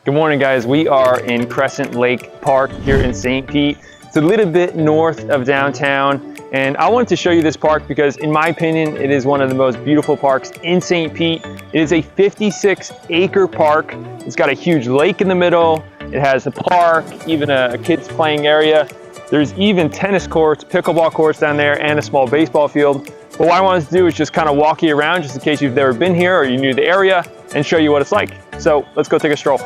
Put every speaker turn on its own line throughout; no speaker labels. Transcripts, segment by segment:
Good morning, guys. We are in Crescent Lake Park here in St. Pete. It's a little bit north of downtown, and I wanted to show you this park because, in my opinion, it is one of the most beautiful parks in St. Pete. It is a 56-acre park. It's got a huge lake in the middle. It has a park, even a kids playing area. There's even tennis courts, pickleball courts down there, and a small baseball field. But what I wanted to do is just kind of walk you around, just in case you've never been here or you're new to the area, and show you what it's like. So let's go take a stroll.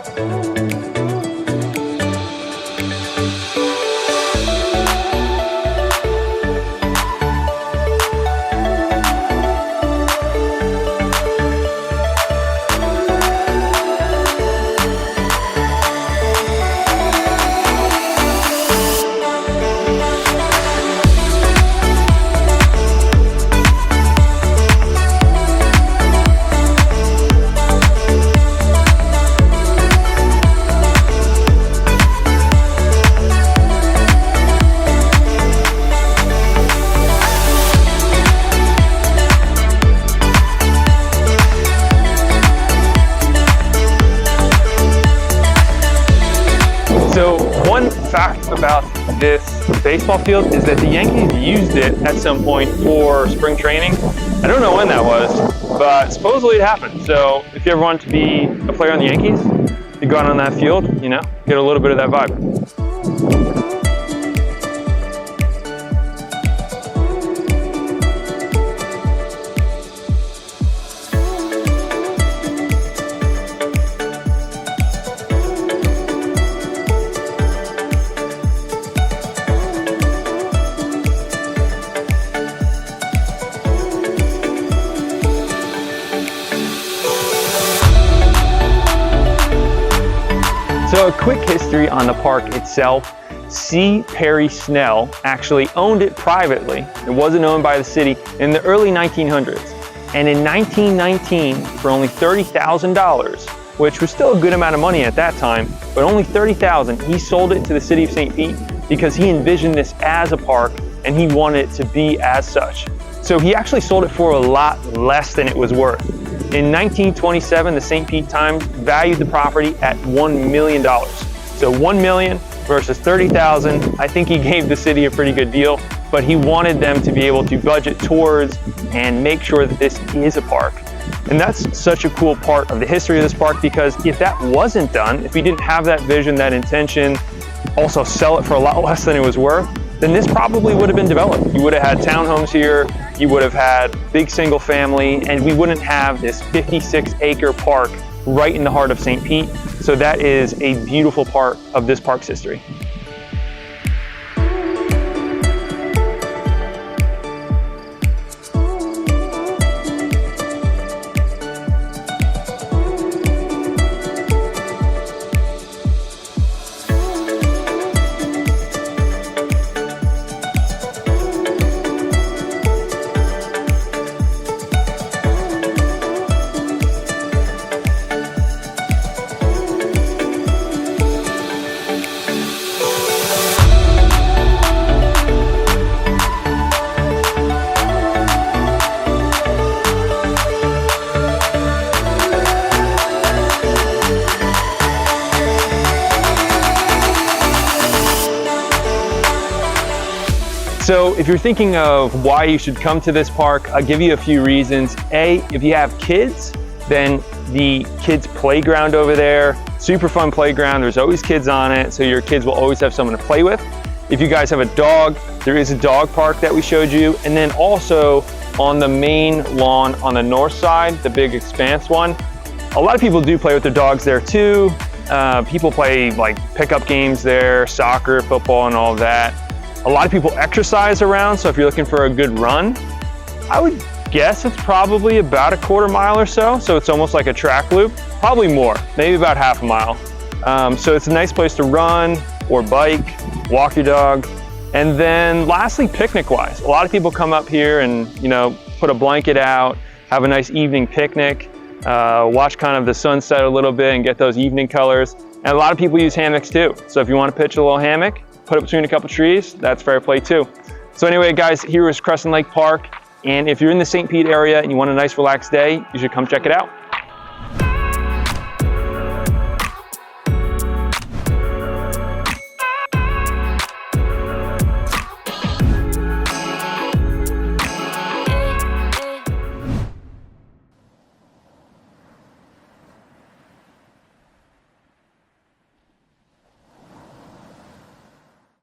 So one fact about this baseball field is that the Yankees used it at some point for spring training. I don't know when that was, but supposedly it happened. So if you ever want to be a player on the Yankees, you go out on that field, you know, get a little bit of that vibe. So a quick history on the park itself. C. Perry Snell actually owned it privately. It wasn't owned by the city in the early 1900s. And in 1919, for only $30,000, which was still a good amount of money at that time, but only $30,000, he sold it to the city of St. Pete because he envisioned this as a park and he wanted it to be as such. So he actually sold it for a lot less than it was worth. In 1927, the St. Pete Times valued the property at $1 million. So $1 million versus $30,000. I think he gave the city a pretty good deal, but he wanted them to be able to budget towards and make sure that this is a park. And that's such a cool part of the history of this park, because if that wasn't done, if we didn't have that vision, that intention, also sell it for a lot less than it was worth, then this probably would have been developed. You would have had townhomes here, you would have had big single family, and we wouldn't have this 56-acre park right in the heart of St. Pete. So that is a beautiful part of this park's history. So if you're thinking of why you should come to this park, I'll give you a few reasons. A, if you have kids, then the kids playground over there, super fun playground. There's always kids on it, so your kids will always have someone to play with. If you guys have a dog, there is a dog park that we showed you. And then also on the main lawn on the north side, the big expanse one, a lot of people do play with their dogs there too. People play like pickup games there, soccer, football, and all of that. A lot of people exercise around, so if you're looking for a good run, I would guess it's probably about a quarter mile or so. So it's almost like a track loop, probably more, maybe about half a mile. So it's a nice place to run or bike, walk your dog. And then lastly, picnic-wise, a lot of people come up here and, you know, put a blanket out, have a nice evening picnic, watch kind of the sunset a little bit and get those evening colors. And a lot of people use hammocks too. So if you want to pitch a little hammock, put it between a couple trees, that's fair play too. So anyway, guys, here is Crescent Lake Park. And if you're in the St. Pete area and you want a nice relaxed day, you should come check it out.